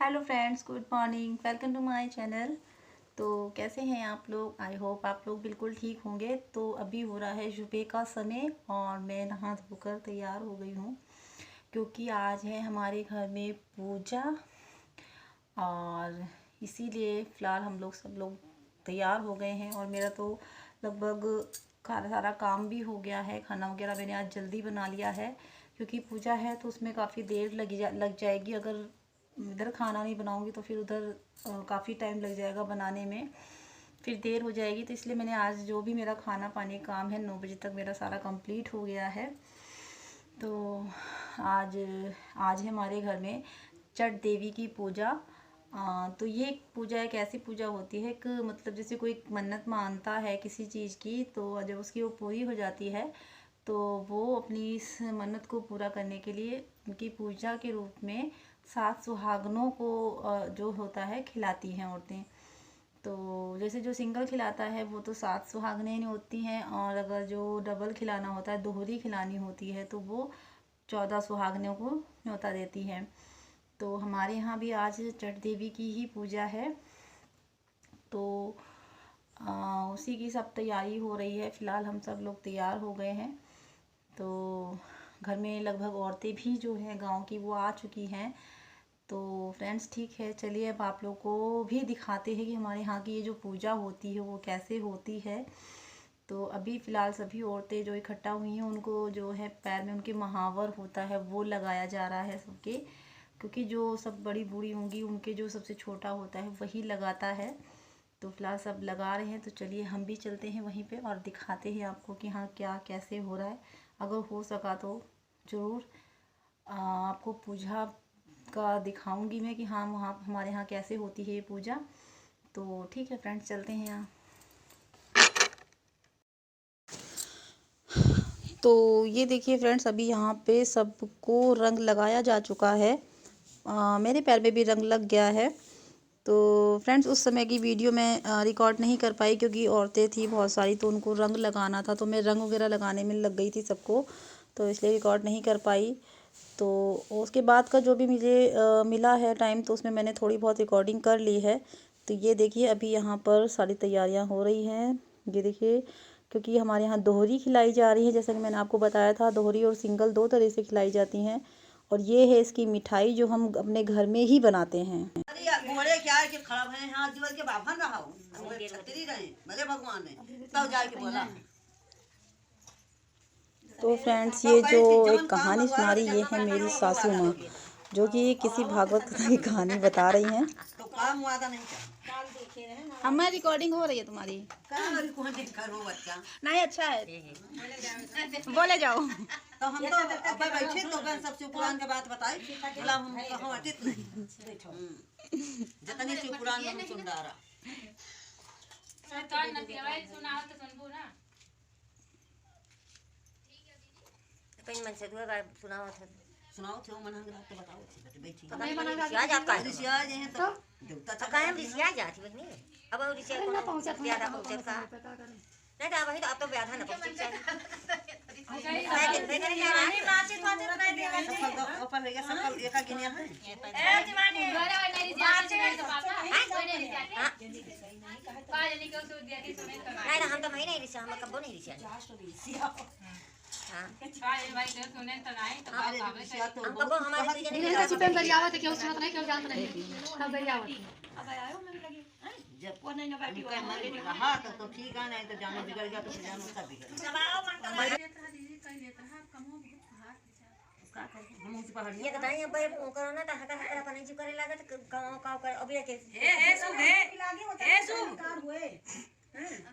Hello friends, good morning, welcome to my channel. तो कैसे हैं आप लोग? आई होप आप लोग बिल्कुल ठीक होंगे। तो अभी हो रहा है सुबह का समय और मैं नहा धोकर तैयार हो गई हूँ क्योंकि आज है हमारे घर में पूजा। और इसीलिए फ़िलहाल हम लोग सब लोग तैयार हो गए हैं और मेरा तो लगभग सारा काम भी हो गया है। खाना वगैरह मैंने आज जल्दी बना लिया है क्योंकि पूजा है तो उसमें काफ़ी देर लग जाएगी। अगर इधर खाना नहीं बनाऊंगी तो फिर उधर काफ़ी टाइम लग जाएगा बनाने में, फिर देर हो जाएगी। तो इसलिए मैंने आज जो भी मेरा खाना पानी काम है 9 बजे तक मेरा सारा कंप्लीट हो गया है। तो आज आज है हमारे घर में चट देवी की पूजा। तो ये एक पूजा एक ऐसी पूजा होती है कि मतलब जैसे कोई मन्नत मानता है किसी चीज़ की, तो जब उसकी वो पूरी हो जाती है तो वो अपनी इस मन्नत को पूरा करने के लिए उनकी पूजा के रूप में 7 सुहागनों को जो होता है खिलाती हैं औरतें। तो जैसे जो सिंगल खिलाता है वो तो 7 सुहागनें होती हैं, और अगर जो डबल खिलाना होता है, दोहरी खिलानी होती है, तो वो 14 सुहागनों को न्योता देती हैं। तो हमारे यहाँ भी आज चट देवी की ही पूजा है। तो उसी की सब तैयारी हो रही है। फ़िलहाल हम सब लोग तैयार हो गए हैं। तो घर में लगभग औरतें भी जो हैं गांव की वो आ चुकी हैं। तो फ्रेंड्स ठीक है, चलिए अब आप लोग को भी दिखाते हैं कि हमारे यहाँ की ये जो पूजा होती है वो कैसे होती है। तो अभी फ़िलहाल सभी औरतें जो इकट्ठा हुई हैं उनको जो है पैर में उनके महावर होता है वो लगाया जा रहा है सबके, क्योंकि जो सब बड़ी बूढ़ी होंगी उनके जो सबसे छोटा होता है वही लगाता है। तो फिलहाल सब लगा रहे हैं, तो चलिए हम भी चलते हैं वहीं पे और दिखाते हैं आपको कि हाँ क्या कैसे हो रहा है। अगर हो सका तो ज़रूर आपको पूजा का दिखाऊंगी मैं कि हाँ वहाँ हमारे यहाँ कैसे होती है ये पूजा। तो ठीक है फ्रेंड्स, चलते हैं यहाँ। तो ये देखिए फ्रेंड्स, अभी यहाँ पे सबको रंग लगाया जा चुका है। मेरे पैर में भी रंग लग गया है। तो फ्रेंड्स उस समय की वीडियो मैं रिकॉर्ड नहीं कर पाई क्योंकि औरतें थी बहुत सारी, तो उनको रंग लगाना था, तो मैं रंग वगैरह लगाने में लग गई थी सबको, तो इसलिए रिकॉर्ड नहीं कर पाई। तो उसके बाद का जो भी मुझे मिला है टाइम, तो उसमें मैंने थोड़ी बहुत रिकॉर्डिंग कर ली है। तो ये देखिए अभी यहाँ पर सारी तैयारियाँ हो रही हैं। ये देखिए, क्योंकि हमारे यहाँ दोहरी खिलाई जा रही है, जैसा कि मैंने आपको बताया था, दोहरी और सिंगल दो तरह से खिलाई जाती हैं। और ये है इसकी मिठाई जो हम अपने घर में ही बनाते हैं। घोड़े क्या के खड़ा भए हाथ जोड़ के बाभन रहा हूं छतरी रहे भले भगवान ने तब जाके बोला। तो फ्रेंड्स ये जो एक कहानी सुना रही ये है मेरी सासू माँ, जो कि किसी भागवत कथा की कहानी बता रही हैं। तो काम वादा नहीं चाहिए। अम्मा रिकॉर्डिंग हो रही है तुम्हारी। कौन देख कर वो बच्चा नहीं अच्छा है, बोले जाओ। तो हम तो अब बैठे तो बहन सबसे पुरान के बात बताई बोला हम कहां अटित नहीं जतनी से पुरान में सुन डारा तो न देवाई सुनाओ तो सुनबो ना। कहीं मन से दुआ बार सुनाओ थे मन हम तो बताओ थे बैठी नहीं बना सियाज आपका ऋषिया जे हैं तो देवता तो काहे रिसिया जाती बहनी अब और रिसिया को ज्यादा पहुंचत का नहीं तो वही तो अब तो व्याधा न पहुंच चाहिए नहीं नाचे नाचे नहीं देवाई सफल ऊपर हो गया सफल एका गिनिया है ए दीवानी घरे और नहीं नाचे नहीं तो पापा कोई नहीं रिसिया पाले निकल तो दिया थी सुने तो नहीं हम तो मैं नहीं रिसिया हम कबो नहीं रिसिया हां पाले भाई तो सुने तो नहीं तो बाबा हम कबो हमारे दीदी नहीं ने चिपन दरियावत क्यों सुनत नहीं क्यों जानत नहीं सब दरियावत अब आयो मैं लगी जब वो नहीं ना बैठी उनका मन रहा तो ठीक है, नहीं तो जानो बिगड़ गया तो फिर जानो सब बिगड़ गया। दबाओ मन तो दीदी कह देता है कमो बहुत हाथ का करे हम उस पहाड़ी ये बताइए भाई करो ना तो हका हका अपन जी करे लागत गांव का कर अभी के ए सु ए सु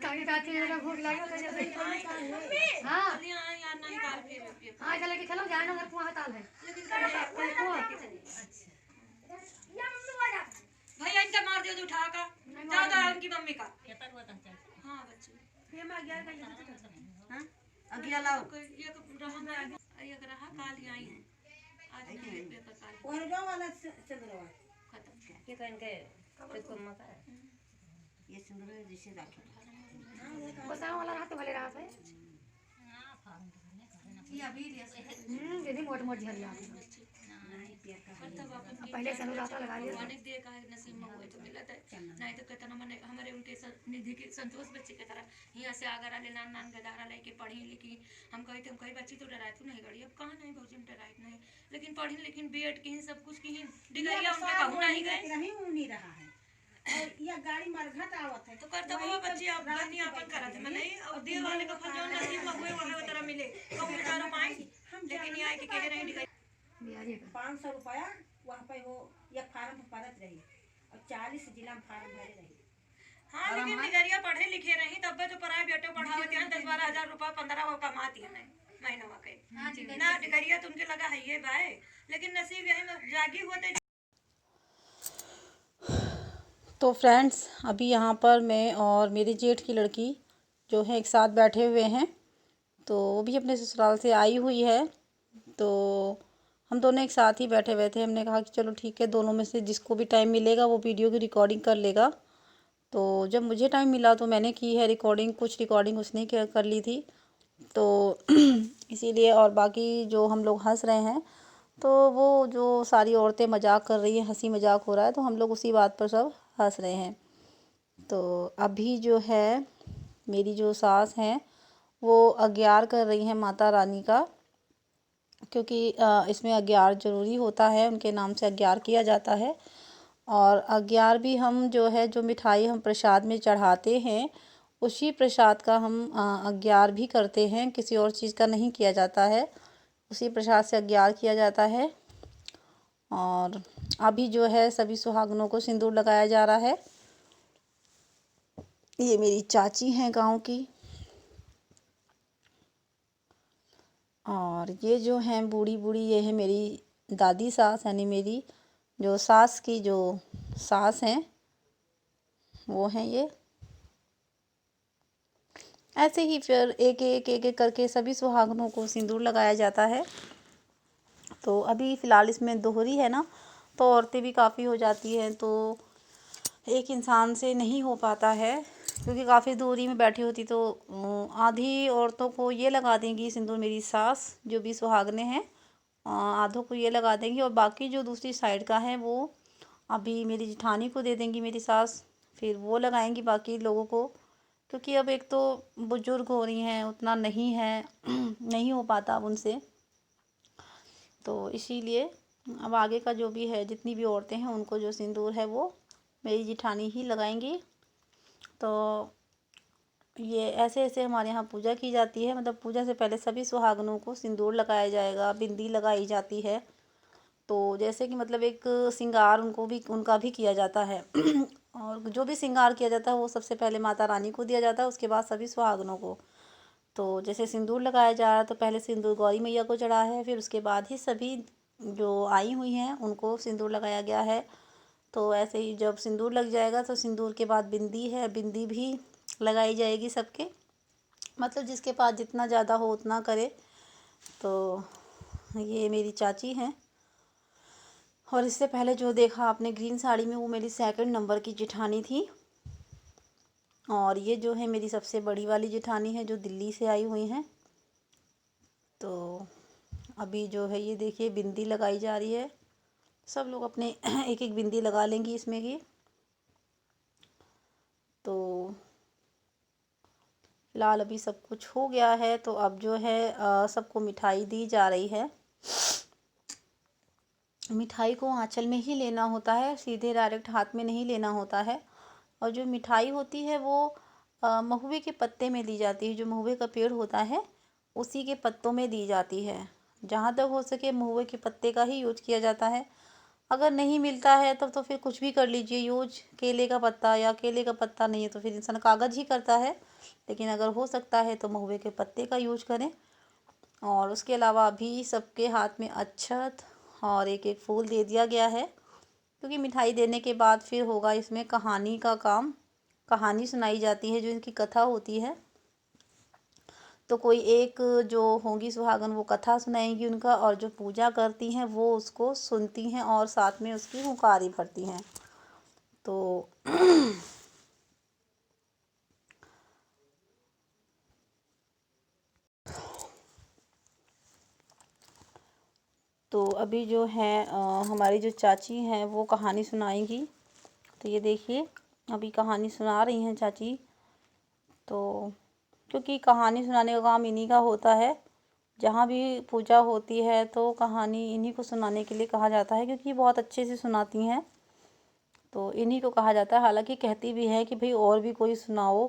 काहे काहे मेरा भूख लगा तो जैसे हां यार नहीं काल फिर हां चले के चलो जाए ना घर कुआं ताल है भैया इनका मार दियो उठा का ज्यादा उनकी मम्मी का हां बच्चे ये मैं 11 का हां अगिला लाओ एक रहा में एक रहा काल आई है आज नहीं पेपर काल और जो वाला सिंदूर खत्म के कहन के को मका ये सिंदूर जिसे राखे बसा वाला हाथ भले रहा है ये अभी दीदी मोट मोट झरिया तब अपन पहले से अनुराधा लगा लिया। भगवान ने देखा है नसीब में हुए तो मिलत है, नहीं तो कितना मने हमारे उनके निधि के संतोष बच्चे की तरह यहाँ से आगरा ले नान नान गदारा लेके पढ़ी लिखी। हम कही बच्ची तो डराए तो नहीं गड़ी, अब कहाँ नहीं भौजी हम डराए नहीं, लेकिन पढ़ी लिखी बीएड की सब कुछ की डिग्रिया उनके कहूँ नहीं गए नहीं नहीं रहा है और ये गाड़ी मरघट आवत है तो करता हुआ बच्चे आप बनी अपन करा थे मैंने अब दिए वाले का फल जो नसीब में हुए वहाँ तरह मिले कब बेचारा पाए, लेकिन ये आए कि कह रहे हैं 500 रुपया वहाँ पे वो ये फार्म भरत रही और 40 जिला में फार्म भरे रही। हाँ लेकिन निगरिया पढ़े लिखे रही तब तो पढ़ाए बेटे पढ़ावती हैं 10-12 हजार रुपया 15 वो कमाती है महीना के ना निगरिया तुमके लगा है ये भाई, लेकिन नसीब यही में जागी होते। तो फ्रेंड्स अभी यहाँ पर मैं और मेरे जेठ की लड़की जो है एक साथ बैठे हुए हैं, तो वो भी अपने ससुराल से आई हुई है, तो हम दोनों एक साथ ही बैठे हुए थे। हमने कहा कि चलो ठीक है, दोनों में से जिसको भी टाइम मिलेगा वो वीडियो की रिकॉर्डिंग कर लेगा। तो जब मुझे टाइम मिला तो मैंने की है रिकॉर्डिंग, कुछ रिकॉर्डिंग उसने कर ली थी, तो इसीलिए। और बाकी जो हम लोग हंस रहे हैं तो वो जो सारी औरतें मजाक कर रही हैं, हंसी मजाक हो रहा है, तो हम लोग उसी बात पर सब हंस रहे हैं। तो अभी जो है मेरी जो सास हैं वो अग्यार कर रही हैं माता रानी का, क्योंकि इसमें अग्यार ज़रूरी होता है, उनके नाम से अग्यार किया जाता है। और अग्यार भी हम जो है जो मिठाई हम प्रसाद में चढ़ाते हैं उसी प्रसाद का हम अग्यार भी करते हैं, किसी और चीज़ का नहीं किया जाता है, उसी प्रसाद से अग्यार किया जाता है। और अभी जो है सभी सुहागनों को सिंदूर लगाया जा रहा है। ये मेरी चाची हैं गांव की, और ये जो हैं बूढ़ी बूढ़ी ये है मेरी दादी सास, यानी मेरी जो सास की जो सास हैं वो हैं ये। ऐसे ही फिर एक एक एक एक करके सभी सुहागनों को सिंदूर लगाया जाता है। तो अभी फ़िलहाल इसमें दोहरी है ना, तो औरतें भी काफ़ी हो जाती हैं, तो एक इंसान से नहीं हो पाता है, क्योंकि काफ़ी दूरी में बैठी होती तो आधी औरतों को ये लगा देंगी सिंदूर मेरी सास जो भी सुहागने हैं, आधों को ये लगा देंगी, और बाकी जो दूसरी साइड का है वो अभी मेरी जिठानी को दे देंगी मेरी सास, फिर वो लगाएंगी बाकी लोगों को, क्योंकि अब एक तो बुजुर्ग हो रही हैं, उतना नहीं है नहीं हो पाता अब उनसे, तो इसीलिए अब आगे का जो भी है जितनी भी औरतें हैं उनको जो सिंदूर है वो मेरी जिठानी ही लगाएंगी। तो ये ऐसे ऐसे हमारे यहाँ पूजा की जाती है, मतलब पूजा से पहले सभी सुहागनों को सिंदूर लगाया जाएगा, बिंदी लगाई जाती है, तो जैसे कि मतलब एक श्रृंगार उनका भी किया जाता है और जो भी श्रृंगार किया जाता है वो सबसे पहले माता रानी को दिया जाता है, उसके बाद सभी सुहागनों को। तो जैसे सिंदूर लगाया जा रहा है तो पहले सिंदूर गौरी मैया को चढ़ा है, फिर उसके बाद ही सभी जो आई हुई हैं उनको सिंदूर लगाया गया है। तो ऐसे ही जब सिंदूर लग जाएगा तो सिंदूर के बाद बिंदी है, बिंदी भी लगाई जाएगी सबके, मतलब जिसके पास जितना ज़्यादा हो उतना करे। तो ये मेरी चाची हैं, और इससे पहले जो देखा आपने ग्रीन साड़ी में वो मेरी 2nd नंबर की जिठानी थी, और ये जो है मेरी सबसे बड़ी वाली जिठानी है जो दिल्ली से आई हुई हैं। तो अभी जो है ये देखिए बिंदी लगाई जा रही है, सब लोग अपने एक एक बिंदी लगा लेंगी इसमें की। तो फिलहाल अभी सब कुछ हो गया है, तो अब जो है सबको मिठाई दी जा रही है। मिठाई को आंचल में ही लेना होता है, सीधे डायरेक्ट हाथ में नहीं लेना होता है, और जो मिठाई होती है वो महुए के पत्ते में दी जाती है, जो महुए का पेड़ होता है उसी के पत्तों में दी जाती है। जहाँ तक हो सके महुए के पत्ते का ही यूज किया जाता है, अगर नहीं मिलता है तब तो फिर कुछ भी कर लीजिए यूज, केले का पत्ता, या केले का पत्ता नहीं है तो फिर इंसान कागज़ ही करता है, लेकिन अगर हो सकता है तो महुए के पत्ते का यूज करें। और उसके अलावा भी सबके हाथ में अक्षत और एक एक फूल दे दिया गया है, क्योंकि मिठाई देने के बाद फिर होगा इसमें कहानी का काम, कहानी सुनाई जाती है जो इनकी कथा होती है। तो कोई एक जो होंगी सुहागन वो कथा सुनाएंगी उनका, और जो पूजा करती हैं वो उसको सुनती हैं और साथ में उसकी हुंकारी भरती हैं। तो तो अभी जो है हमारी जो चाची हैं वो कहानी सुनाएंगी। तो ये देखिए अभी कहानी सुना रही हैं चाची। तो क्योंकि कहानी सुनाने का काम इन्हीं का होता है, जहाँ भी पूजा होती है तो कहानी इन्हीं को सुनाने के लिए कहा जाता है, क्योंकि बहुत अच्छे से सुनाती हैं। तो इन्हीं को कहा जाता है। हालांकि कहती भी है कि भाई और भी कोई सुनाओ,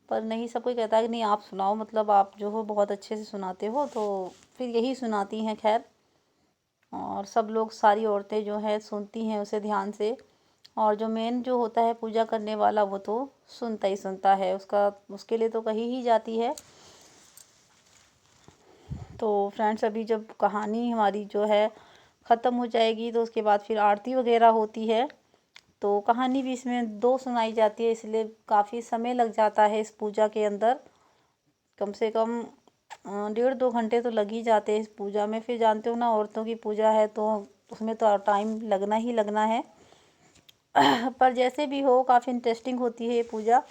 पर नहीं, सब कोई कहता है कि नहीं आप सुनाओ, मतलब आप जो हो बहुत अच्छे से सुनाते हो, तो फिर यही सुनाती हैं। खैर, और सब लोग, सारी औरतें जो है सुनती हैं उसे ध्यान से, और जो मेन जो होता है पूजा करने वाला वो तो सुनता ही सुनता है, उसके लिए तो कही ही जाती है। तो फ्रेंड्स अभी जब कहानी हमारी जो है ख़त्म हो जाएगी तो उसके बाद फिर आरती वगैरह होती है। तो कहानी भी इसमें 2 सुनाई जाती है, इसलिए काफ़ी समय लग जाता है इस पूजा के अंदर। कम से कम 1.5-2 घंटे तो लग ही जाते हैं इस पूजा में। फिर जानते हो ना, औरतों की पूजा है तो उसमें तो टाइम लगना ही लगना है। पर जैसे भी हो, काफ़ी इंटरेस्टिंग होती है ये पूजा।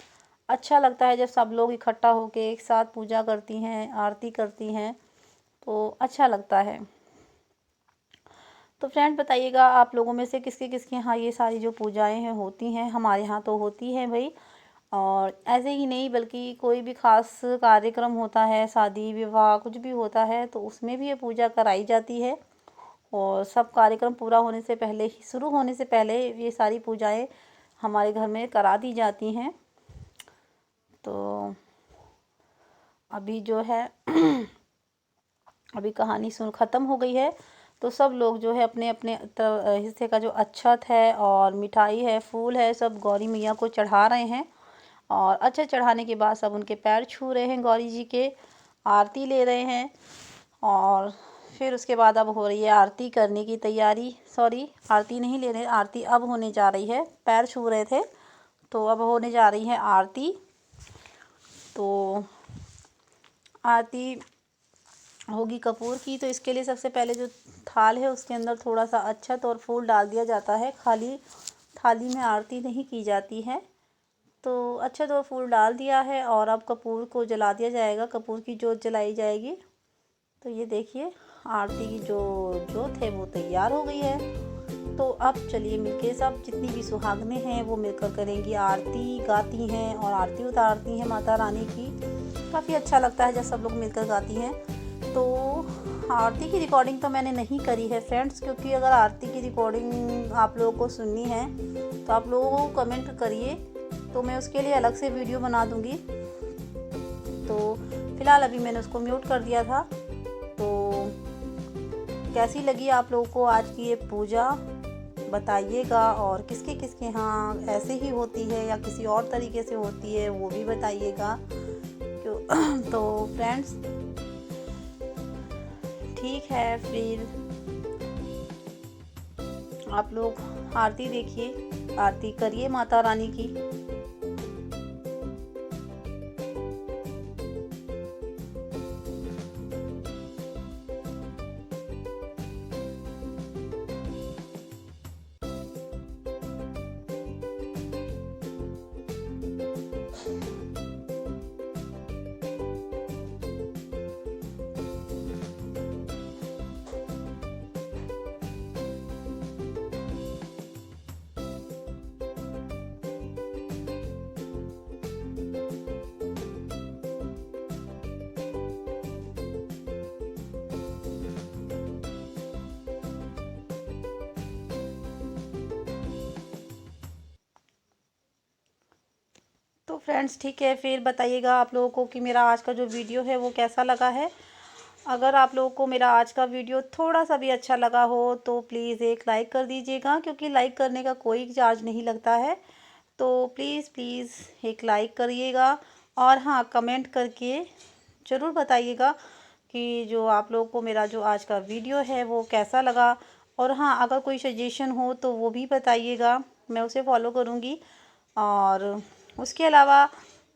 अच्छा लगता है जब सब लोग इकट्ठा होके एक साथ पूजा करती हैं, आरती करती हैं, तो अच्छा लगता है। तो फ्रेंड बताइएगा आप लोगों में से किसके किसके यहाँ ये सारी जो पूजाएं हैं होती हैं। हमारे यहाँ तो होती हैं भाई। और ऐसे ही नहीं, बल्कि कोई भी ख़ास कार्यक्रम होता है, शादी विवाह कुछ भी होता है, तो उसमें भी ये पूजा कराई जाती है। और सब कार्यक्रम पूरा होने से पहले ही, शुरू होने से पहले ये सारी पूजाएं हमारे घर में करा दी जाती हैं। तो अभी जो है अभी कहानी सुन ख़त्म हो गई है, तो सब लोग जो है अपने अपने हिस्से का जो अक्षत है और मिठाई है, फूल है, सब गौरी मैया को चढ़ा रहे हैं। और अक्षत चढ़ाने के बाद सब उनके पैर छू रहे हैं गौरी जी के, आरती ले रहे हैं। और फिर उसके बाद अब हो रही है आरती करने की तैयारी। सॉरी, आरती नहीं ले रहे, आरती अब होने जा रही है। पैर छू रहे थे तो अब होने जा रही है आरती। तो आरती होगी कपूर की। तो इसके लिए सबसे पहले जो थाल है उसके अंदर थोड़ा सा अक्षत और फूल डाल दिया जाता है। खाली थाली में आरती नहीं की जाती है। तो अक्षत और फूल डाल दिया है और अब कपूर को जला दिया जाएगा, कपूर की जोत जलाई जाएगी। तो ये देखिए आरती की जो जोत है वो तैयार हो गई है। तो अब चलिए मिलके सब जितनी भी सुहागनें हैं वो मिलकर करेंगी आरती, गाती हैं और आरती उतारती हैं माता रानी की। काफ़ी अच्छा लगता है जब सब लोग मिलकर गाती हैं। तो आरती की रिकॉर्डिंग तो मैंने नहीं करी है फ्रेंड्स, क्योंकि अगर आरती की रिकॉर्डिंग आप लोगों को सुननी है तो आप लोगों को कमेंट करिए, तो मैं उसके लिए अलग से वीडियो बना दूंगी। तो फिलहाल अभी मैंने उसको म्यूट कर दिया था। तो कैसी लगी आप लोगों को आज की ये पूजा बताइएगा, और किसके किसके यहाँ ऐसे ही होती है या किसी और तरीके से होती है वो भी बताइएगा। तो फ्रेंड्स ठीक है, फिर आप लोग आरती देखिए, आरती करिए माता रानी की। तो फ्रेंड्स ठीक है, फिर बताइएगा आप लोगों को कि मेरा आज का जो वीडियो है वो कैसा लगा है। अगर आप लोगों को मेरा आज का वीडियो थोड़ा सा भी अच्छा लगा हो तो प्लीज़ एक लाइक कर दीजिएगा, क्योंकि लाइक करने का कोई चार्ज नहीं लगता है। तो प्लीज़ प्लीज़ एक लाइक करिएगा, और हाँ कमेंट करके ज़रूर बताइएगा कि जो आप लोगों को मेरा जो आज का वीडियो है वो कैसा लगा। और हाँ, अगर कोई सजेशन हो तो वो भी बताइएगा, मैं उसे फॉलो करूँगी। और उसके अलावा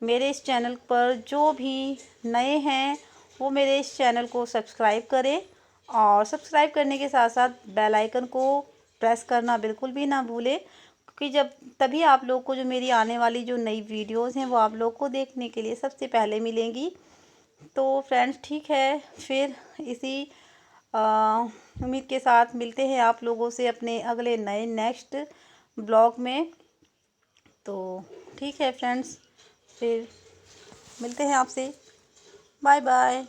मेरे इस चैनल पर जो भी नए हैं वो मेरे इस चैनल को सब्सक्राइब करें, और सब्सक्राइब करने के साथ साथ बेल आइकन को प्रेस करना बिल्कुल भी ना भूलें, क्योंकि जब तभी आप लोग को जो मेरी आने वाली जो नई वीडियोस हैं वो आप लोग को देखने के लिए सबसे पहले मिलेंगी। तो फ्रेंड्स ठीक है, फिर इसी उम्मीद के साथ मिलते हैं आप लोगों से अपने अगले नए नेक्स्ट ब्लॉग में। तो ठीक है फ्रेंड्स, फिर मिलते हैं आपसे। Bye bye.